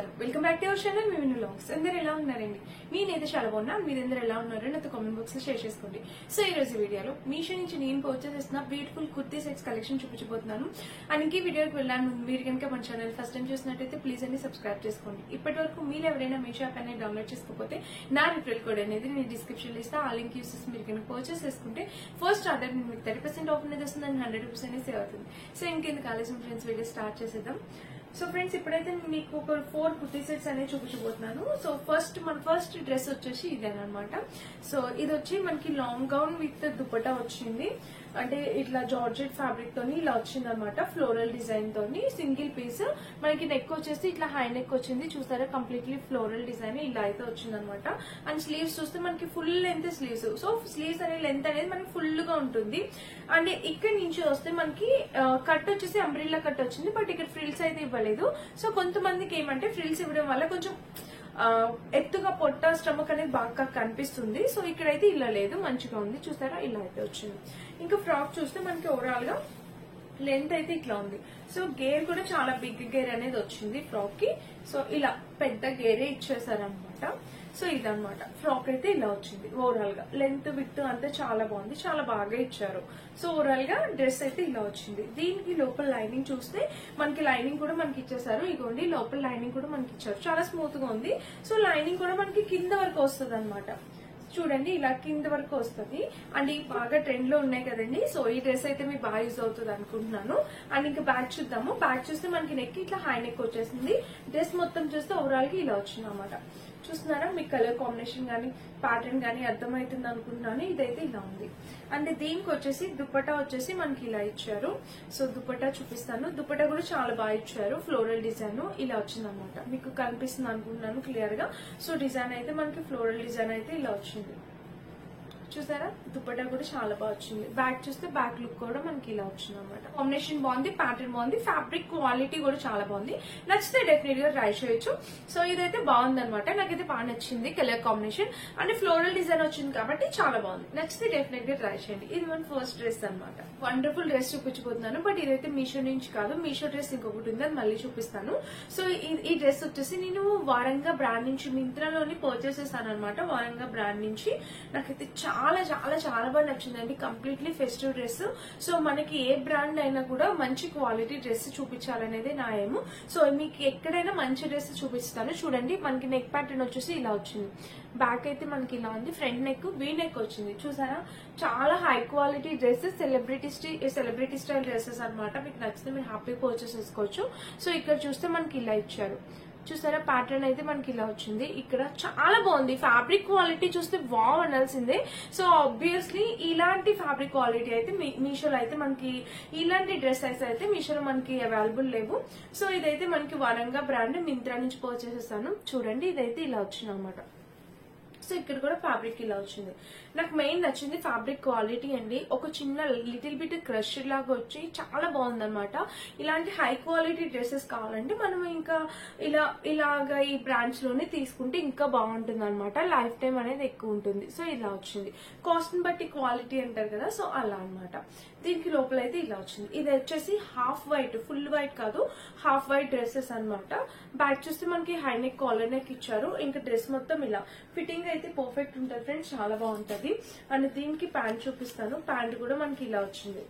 నమస్కారం, welcome back to our channel Vivin vlogs. అందరూ ఎలా ఉన్నారండి? నేనైతే చాలా బాగున్నాను. మీరందరూ ఎలా ఉన్నారు నాతో కామెంట్ బాక్స్ లో షేర్ చేసుకోండి. సో ఈ రోజు వీడియోలో మీషో నుంచి నేను పర్చేస్ చేసిన బ్యూటిఫుల్ కుర్తీ సెట్స్ కలెక్షన్ చూపించబోతున్నాను. అండ్ ఈ వీడియోకి వెళ్ళాను ముందు మీరు కనుక మన ఛానల్ ఫస్ట్ టైం చూసినట్టయితే ప్లీజ్ అన్ని సబ్స్క్రైబ్ చేసుకోండి. ఇప్పటి వరకు మీరు ఎవరైనా మీషో యాప్ అనేది డౌన్లోడ్ చేసుకోకపోతే నా రిఫరల్ కోడ్ అనేది నేను డిస్క్రిప్షన్ లో ఇస్తా. ఆ లింక్ యూస్ చేసి మీరు కనుక పర్చేస్ చేసుకుంటే ఫస్ట్ ఆర్డర్ మీకు 30% ఆఫ్ అనేది వస్తుంది అండ్ 100% సేవ్ అవుతుంది. సో ఇంకెందుకు ఆలస్యం ఫ్రెండ్స్, వీడియో స్టార్ట్ చేసేద్దాం. సో ఫ్రెండ్స్, ఇప్పుడైతే మీకు ఒక 4 కుర్తీ సెట్స్ అనేది చూపించబోతున్నాను. సో మన ఫస్ట్ డ్రెస్ వచ్చేసి ఇదేనమాట. సో ఇది వచ్చి మనకి లాంగ్ గౌన్ విత్ దుపట్టా వచ్చింది. అంటే ఇట్లా జార్జెట్ ఫ్యాబ్రిక్ తోని ఇలా వచ్చింది అనమాట. ఫ్లోరల్ డిజైన్ తోని సింగిల్ పీస్. మనకి నెక్ వచ్చేసి ఇట్లా హై నెక్ వచ్చింది. చూసారా, కంప్లీట్లీ ఫ్లోరల్ డిజైన్ ఇలా అయితే వచ్చింది అనమాట. అండ్ స్లీవ్స్ చూస్తే మనకి full length sleeves. So sleeves అనే లెంత్ అనేది మనకి ఫుల్ గా ఉంటుంది. అండ్ ఇక్కడ నుంచి వస్తే మనకి కట్ వచ్చేసి అంబ్రిల్లా కట్ వచ్చింది. బట్ ఇక్కడ ఫ్రిల్స్ అయితే ఇవ్వలేదు. సో కొంతమందికి ఏమంటే ఫ్రిల్స్ ఇవ్వడం వల్ల కొంచెం ఎత్తుగా పొట్ట స్టమక్ అనేది బాగా కనిపిస్తుంది. సో ఇక్కడైతే ఇలా లేదు, మంచిగా ఉంది. చూసారా, ఇలా అయితే వచ్చింది. ఇంకా ఫ్రాక్ చూస్తే మనకి ఓవరాల్ గా లెంత్ అయితే ఇట్లా ఉంది. సో గేర్ కూడా చాలా బిగ్ గేర్ అనేది వచ్చింది ఫ్రాక్ కి. సో ఇలా పెద్ద గేరే ఇచ్చేసారనమాట. సో ఇదనమాట ఫ్రాక్ అయితే ఇలా వచ్చింది. ఓవరాల్ గా లెంత్ విత్ అంతా చాలా బాగుంది, చాలా బాగా ఇచ్చారు. సో ఓవరాల్ గా డ్రెస్ అయితే ఇలా వచ్చింది. దీనికి లోపల లైనింగ్ చూస్తే మనకి లైనింగ్ కూడా మనకి ఇచ్చేసారు. ఇగోండి, లోపల లైనింగ్ కూడా మనకి ఇచ్చారు. చాలా స్మూత్ గా ఉంది. సో లైనింగ్ కూడా మనకి కింద వరకు వస్తుంది అనమాట. చూడండి, ఇలా కింద వరకు వస్తుంది. అండ్ ఈ బాగా ట్రెండ్ లో ఉన్నాయి కదండి. సో ఈ డ్రెస్ అయితే మీకు బాగా యూజ్ అవుతుంది అనుకుంటున్నాను. అండ్ ఇంకా బ్యాక్ చూద్దాము. బ్యాక్ చూస్తే మనకి నెక్ ఇట్లా హై నెక్ వచ్చేసింది. డ్రెస్ మొత్తం చూస్తే ఓవరాల్ గా ఇలా వచ్చింది అనమాట. చూస్తున్నారా, మీకు కలర్ కాంబినేషన్ గానీ ప్యాటర్న్ గానీ అర్థమవుతుంది అనుకుంటున్నాను. ఇదైతే ఇలా ఉంది. అండ్ దీనికి వచ్చేసి దుపట్టా వచ్చేసి మనకి ఇలా ఇచ్చారు. సో దుపట్టా చూపిస్తాను. దుపట్టా కూడా చాలా బాగా ఇచ్చారు. ఫ్లోరల్ డిజైన్ ఇలా వచ్చింది అనమాట. మీకు కనిపిస్తుంది అనుకుంటున్నాను క్లియర్ గా. సో డిజైన్ అయితే మనకి ఫ్లోరల్ డిజైన్ అయితే ఇలా వచ్చింది. చూసారా, దుపట్టా కూడా చాలా బాగా వచ్చింది. బ్యాక్ చూస్తే బ్యాక్ లుక్ కూడా మనకి ఇలా వచ్చింది అనమాట. కాంబినేషన్ బాగుంది, ప్యాటర్న్ బాగుంది, ఫ్యాబ్రిక్ క్వాలిటీ కూడా చాలా బాగుంది. నచ్చితే డెఫినెట్ గా ట్రై చేయొచ్చు. సో ఇదైతే బాగుంది అనమాట. నాకైతే బాగా నచ్చింది colour combination. And floral design వచ్చింది కాబట్టి చాలా బాగుంది. నచ్చితే డెఫినెట్ గా ట్రై చేయండి. ఇది మన ఫస్ట్ డ్రెస్ అనమాట. వండర్ఫుల్ డ్రెస్ చూపించబోతున్నాను. బట్ ఇదైతే మీషో నుంచి కాదు. మీషో డ్రెస్ ఇంకొకటి ఉంది, అది మళ్ళీ చూపిస్తాను. సో ఈ డ్రెస్ వచ్చేసి నేను వారంగా బ్రాండ్ నుంచి మింత్రాలోని పర్చేస్ చేశాను అనమాట. వారంగా బ్రాండ్ నుంచి నాకైతే చాలా చాలా చాలా బాగా నచ్చిందండి. Completely festive dress. సో మనకి ఏ బ్రాండ్ అయినా కూడా మంచి క్వాలిటీ డ్రెస్ చూపించాలనేది నా ఏం. సో మీకు ఎక్కడైనా మంచి డ్రెస్ చూపిస్తాను. చూడండి, మనకి నెక్ ప్యాటర్న్ వచ్చేసి ఇలా వచ్చింది. బ్యాక్ అయితే మనకి ఇలా ఉంది. ఫ్రంట్ నెక్ వీ నెక్ వచ్చింది. చూసారా, చాలా high quality dresses, celebrity style dresses అనమాట. మీకు నచ్చితే మీరు హ్యాపీ పర్చేస్ చేసుకోవచ్చు. సో ఇక్కడ చూస్తే మనకి ఇలా ఇచ్చారు. చూసారా, ప్యాటర్న్ అయితే మనకి ఇలా వచ్చింది. ఇక్కడ చాలా బాగుంది. ఫ్యాబ్రిక్ క్వాలిటీ చూస్తే వావ్ అనాల్సిందే. సో ఆబ్వియస్లీ ఇలాంటి ఫ్యాబ్రిక్ క్వాలిటీ అయితే మీషోలో అయితే మనకి ఇలాంటి డ్రెస్సెస్ అయితే మీషోలో మనకి అవైలబుల్ లేవు. సో ఇదైతే మనకి వరంగా బ్రాండ్ మింత్రా నుంచి పర్చేస్ చేస్తాను. చూడండి, ఇదైతే ఇలా వచ్చింది అనమాట. సో ఇక్కడ కూడా ఫ్యాబ్రిక్ ఇలా వచ్చింది. నాకు మెయిన్ నచ్చింది ఫ్యాబ్రిక్ క్వాలిటీ అండి. ఒక చిన్న లిటిల్ బిట్ క్రష్ లాగా వచ్చి చాలా బాగుంది అనమాట. ఇలాంటి హై క్వాలిటీ డ్రెస్సెస్ కావాలంటే మనం ఇంకా ఇలాగా ఈ బ్రాండ్స్ లోనే తీసుకుంటే ఇంకా బాగుంటుంది అనమాట. లైఫ్ టైం అనేది ఎక్కువ ఉంటుంది. సో ఇలా వచ్చింది. కాస్ట్ ని బట్టి క్వాలిటీ అంటారు కదా, సో అలా అనమాట. దీనికి లోపల అయితే ఇలా వచ్చింది. ఇది వచ్చేసి హాఫ్ వైట్, ఫుల్ వైట్ కాదు, హాఫ్ వైట్ డ్రెస్సెస్ అనమాట. బ్యాక్ చూస్తే మనకి హై నెక్, కాలర్ నెక్ ఇచ్చారు. ఇంకా డ్రెస్ మొత్తం ఇలా ఫిట్టింగ్ అయితే పర్ఫెక్ట్ ఉంటుంది ఫ్రెండ్స్, చాలా బాగుంటది. అండ్ దీనికి ప్యాంట్ చూపిస్తాను. ప్యాంట్ కూడా మనకి ఇలా వచ్చింది.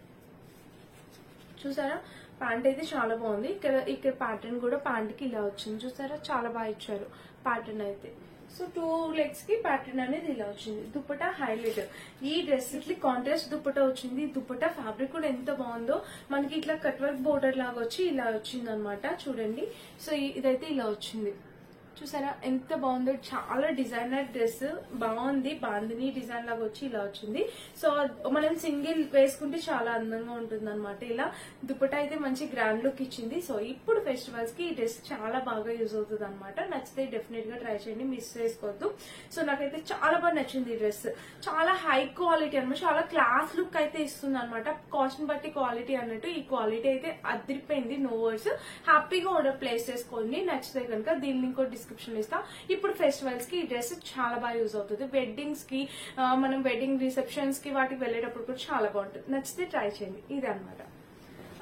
చూసారా, ప్యాంట్ అయితే చాలా బాగుంది. ఇక్కడ ప్యాటర్న్ కూడా ప్యాంట్ కి ఇలా వచ్చింది. చూసారా, చాలా బాగా ఇచ్చారు ప్యాటర్న్ అయితే. సో 2 లెగ్స్ కి ప్యాటర్న్ అనేది ఇలా వచ్చింది. దుపట్టా హైలైట్. ఈ డ్రెస్ ఇట్లా కాంట్రాస్ట్ దుపట్టా వచ్చింది. దుపట్టా ఫ్యాబ్రిక్ కూడా ఎంత బాగుందో. మనకి ఇట్లా కట్ వర్క్ బోర్డర్ లాగా వచ్చి ఇలా వచ్చింది అనమాట. చూడండి, సో ఇదైతే ఇలా వచ్చింది. చూసారా, ఎంత బాగుందో. చాలా డిజైనర్ డ్రెస్ బాగుంది. బాందిని డిజైన్ లాగా వచ్చి ఇలా వచ్చింది. సో మనం సింగిల్ వేసుకుంటే చాలా అందంగా ఉంటుంది అనమాట. ఇలా దుపట్టా అయితే మంచి గ్రాండ్ లుక్ ఇచ్చింది. సో ఇప్పుడు ఫెస్టివల్స్ కి ఈ డ్రెస్ చాలా బాగా యూజ్ అవుతుంది అనమాట. నచ్చితే డెఫినెట్ గా ట్రై చేయండి, మిస్ చేసుకోవద్దు. సో నాకైతే చాలా బాగా నచ్చింది ఈ డ్రెస్. చాలా హై క్వాలిటీ అనమాట. చాలా క్లాస్ లుక్ అయితే ఇస్తుంది అనమాట. కాస్ట్ ని బట్టి క్వాలిటీ అన్నట్టు ఈ క్వాలిటీ అయితే అదిరిపోయింది. No words. హ్యాపీగా ఆర్డర్ ప్లేస్ చేసుకోండి. నచ్చితే కనుక దీని లింక్ డిస్క్రిప్షన్ ఇస్తా. ఇప్పుడు ఫెస్టివల్స్ కి ఈ డ్రెస్ చాలా బాగా యూజ్ అవుతుంది. వెడ్డింగ్స్ కి, మనం వెడ్డింగ్ రిసెప్షన్స్ కి వాటికి వెళ్ళేటప్పుడు కూడా చాలా బాగుంటుంది. నచ్చితే ట్రై చేయండి. ఇది అనమాట.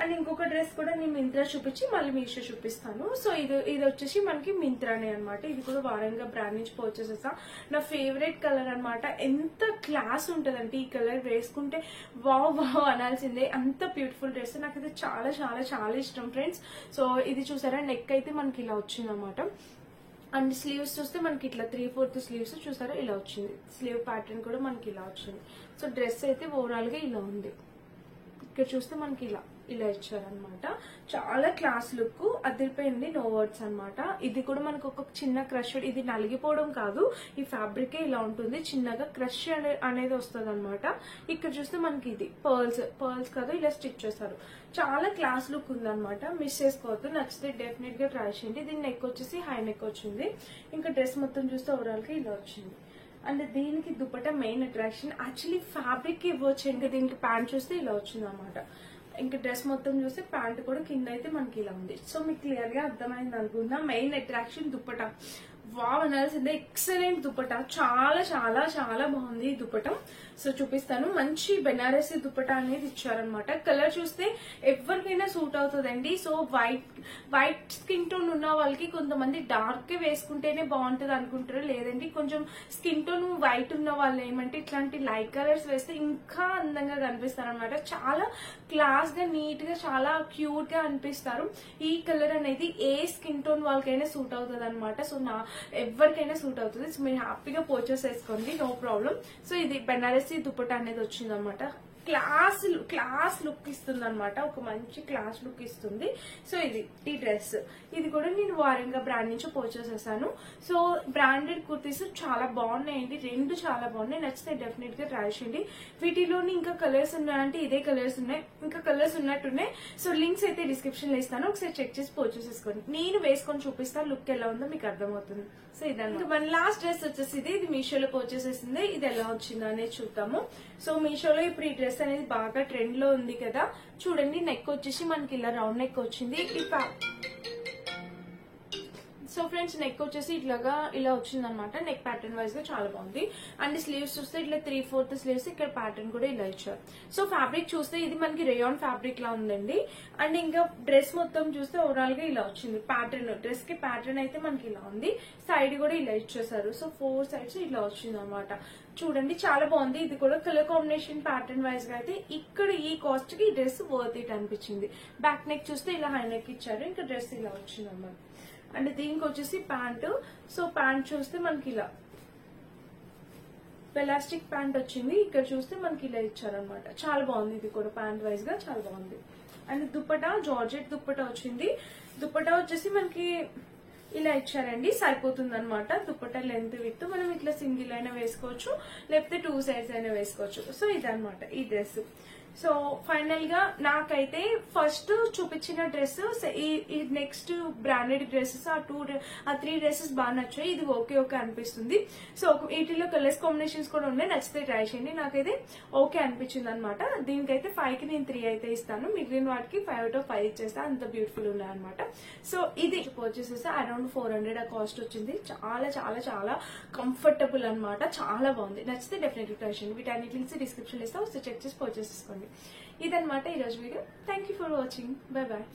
అండ్ ఇంకొక డ్రెస్ కూడా నేను మింత్రా చూపించి మళ్ళీ మీషో చూపిస్తాను. సో ఇది వచ్చేసి మనకి మింత్రానే అనమాట. ఇది కూడా వారంగా బ్రాండ్ నుంచి పర్చేస్ చేసా. నా ఫేవరెట్ కలర్ అనమాట. ఎంత క్లాస్ ఉంటదంటే ఈ కలర్ వేసుకుంటే వావ్ వావ్ అనాల్సిందే, అంత బ్యూటిఫుల్ డ్రెస్. నాకైతే చాలా చాలా చాలా ఇష్టం ఫ్రెండ్స్. సో ఇది చూసారా, నెక్ అయితే మనకి ఇలా వచ్చింది అనమాట. అండ్ స్లీవ్స్ చూస్తే మనకి ఇట్లా 3/4 స్లీవ్స్ చూసారా ఇలా వచ్చింది. స్లీవ్ ప్యాటర్న్ కూడా మనకి ఇలా వచ్చింది. సో డ్రెస్ అయితే ఓవరాల్ గా ఇలా ఉంది. ఇక్కడ చూస్తే మనకి ఇలా ఇచ్చారనమాట. చాలా క్లాస్ లుక్, అదిరిపోయింది, నో వర్డ్స్ అనమాట. ఇది కూడా మనకు ఒక చిన్న క్రష్, ఇది నలిగిపోవడం కాదు, ఈ ఫ్యాబ్రికే ఇలా ఉంటుంది, చిన్నగా క్రష్ అనేది వస్తుంది అనమాట. ఇక్కడ చూస్తే మనకి ఇది పర్ల్స్ కాదు, ఇలా స్టిచ్ చేస్తారు. చాలా క్లాస్ లుక్ ఉందన్నమాట. మిస్ చేసుకోవద్దు, నచ్చితే డెఫినెట్ గా ట్రై చేయండి. దీని నెక్ వచ్చేసి హై నెక్ వచ్చింది. ఇంకా డ్రెస్ మొత్తం చూస్తే ఓవరాల్ గా ఇలా వచ్చింది. అండ్ దీనికి dupatta main attraction. Actually fabric ఇవ్వచ్చు, ఇంకా దీనికి ప్యాంట్ చూస్తే ఇలా వచ్చింది అనమాట. ఇంకా డ్రెస్ మొత్తం చూస్తే ప్యాంట్ కూడా కింద అయితే మనకి ఇలా ఉంది. సో మీకు క్లియర్ గా అర్థమైంది అనుకుందా. Main attraction dupatta. వావ్ అనాల్సిందే, ఎక్సలెంట్ దుపట్టా, చాలా చాలా చాలా బాగుంది ఈ దుపట్టం. సో చూపిస్తాను. మంచి బెనారసీ దుపట్టా అనేది ఇచ్చారనమాట. కలర్ చూస్తే ఎవరికైనా సూట్ అవుతుందండి. సో వైట్ స్కిన్ టోన్ ఉన్న వాళ్ళకి కొంతమంది డార్క్ వేసుకుంటేనే బాగుంటది అనుకుంటారు, లేదండి కొంచెం స్కిన్ టోన్ వైట్ ఉన్న వాళ్ళు ఏమంటే ఇట్లాంటి లైట్ కలర్స్ వేస్తే ఇంకా అందంగా కనిపిస్తారు అనమాట. చాలా క్లాస్ గా, నీట్ గా, చాలా క్యూట్ గా అనిపిస్తారు. ఈ కలర్ అనేది ఏ స్కిన్ టోన్ వాళ్ళకైనా సూట్ అవుతుంది అనమాట. సో ఎవరికైనా సూట్ అవుతుంది. సో మీరు హ్యాపీగా పర్చేస్ చేసుకోండి, నో ప్రాబ్లం. సో ఇది బెనారసీ దుపట్టా అనేది వచ్చింది అనమాట. క్లాస్ లుక్ ఇస్తుంది అనమాట, ఒక మంచి క్లాస్ లుక్ ఇస్తుంది. సో ఈ డ్రెస్ ఇది కూడా నేను వారంగా బ్రాండ్ నుంచి పర్చేస్ చేశాను. సో బ్రాండెడ్ కుర్తీస్ చాలా బాగున్నాయండి, రెండు చాలా బాగున్నాయి. నచ్చితే డెఫినెట్ గా ట్రై చేయండి. వీటిలోని ఇంకా కలర్స్ ఉన్నాయంటే ఇదే కలర్స్ ఉన్నాయి, ఇంకా కలర్స్ ఉన్నట్టున్నాయి. సో లింక్స్ అయితే డిస్క్రిప్షన్ లో ఇస్తాను, ఒకసారి చెక్ చేసి పర్చేస్ చేసుకోండి. నేను వేసుకొని చూపిస్తాను, లుక్ ఎలా ఉందో మీకు అర్థమవుతుంది. సో ఇదన్నమాట. మన లాస్ట్ డ్రెస్ వచ్చేసి ఇది మీషోలో పర్చేస్ చేసింది. ఇది ఎలా వచ్చిందో అనేది చూద్దాము. సో మీషోలో ఇప్పుడు ఈ డ్రెస్ అనేది బాగా ట్రెండ్ లో ఉంది కదా. చూడండి, నెక్ వచ్చేసి మనకి ఇలా రౌండ్ నెక్ వచ్చింది. సో ఫ్రెండ్స్, నెక్ వచ్చేసి ఇలా వచ్చింది అనమాట. నెక్ ప్యాటర్న్ వైజ్ గా చాలా బాగుంది. అండ్ స్లీవ్స్ చూస్తే ఇట్లా 3/4 స్లీవ్స్, ఇక్కడ ప్యాటర్న్ కూడా ఇలా ఇచ్చారు. సో ఫ్యాబ్రిక్ చూస్తే ఇది మనకి రేయాన్ ఫ్యాబ్రిక్ లా ఉందండి. అండ్ ఇంకా డ్రెస్ మొత్తం చూస్తే ఓవరాల్ గా ఇలా వచ్చింది ప్యాటర్న్. డ్రెస్ కి ప్యాటర్న్ అయితే మనకి ఇలా ఉంది, సైడ్ కూడా ఇలా ఇచ్చేసారు. సో 4 సైడ్స్ ఇలా వచ్చింది అనమాట. చూడండి, చాలా బాగుంది. ఇది కూడా కలర్ కాంబినేషన్ ప్యాటర్న్ వైజ్ గా అయితే ఇక్కడ ఈ కాస్ట్ కి ఈ డ్రెస్ వర్త్ ఇట్ అనిపించింది. బ్యాక్ నెక్ చూస్తే ఇలా హై నెక్ ఇచ్చారు, ఇంకా డ్రెస్ ఇలా వచ్చింది అనమాట. అండ్ దీనికి వచ్చేసి ప్యాంట్. సో ప్యాంట్ చూస్తే మనకి ఇలా ఎలాస్టిక్ ప్యాంట్ వచ్చింది. ఇక్కడ చూస్తే మనకి ఇలా ఇచ్చారనమాట. చాలా బాగుంది, ఇది కూడా ప్యాంట్ వైజ్ గా చాలా బాగుంది. అండ్ దుపట్టా జార్జెట్ దుపట్టా వచ్చింది. దుపట్టా వచ్చేసి మనకి ఇలా ఇచ్చారండి, సరిపోతుంది అనమాట. దుపట్టా లెంత్ విత్ మనం ఇట్లా సింగిల్ అయినా వేసుకోవచ్చు, లేకపోతే 2 సైడ్స్ అయినా వేసుకోవచ్చు. సో ఇదనమాట ఈ డ్రెస్. సో ఫైనల్ గా నాకైతే ఫస్ట్ చూపించిన డ్రెస్, ఈ నెక్స్ట్ బ్రాండెడ్ డ్రెస్సెస్ ఆ 3 డ్రెస్సెస్ బాగా నచ్చాయి. ఇది ఓకే అనిపిస్తుంది. సో వీటిలో కలర్స్ కాంబినేషన్స్ కూడా ఉన్నాయి, నచ్చితే ట్రై చేయండి. నాకైతే ఓకే అనిపించింది అనమాట. దీనికైతే 5 కి నేను 3 అయితే ఇస్తాను, మిగిలిన వాటికి 5 out of 5 ఇచ్చేస్తా, అంత బ్యూటిఫుల్ ఉన్నాయి అనమాట. సో ఇది పర్చేస్ చేస్తే అరౌండ్ 400 ఆ కాస్ట్ వచ్చింది. చాలా చాలా చాలా కంఫర్టబుల్ అనమాట, చాలా బాగుంది. నచ్చితే డెఫినెట్లీ ట్రై చేయండి. వీటన్నిటి లింక్స్ డిస్క్రిప్షన్ లో ఇస్తాం, చెక్ చేసి పర్చేస్ చేసుకోండి. ఇదనమాట ఈరోజు video. Thank you for watching. Bye bye.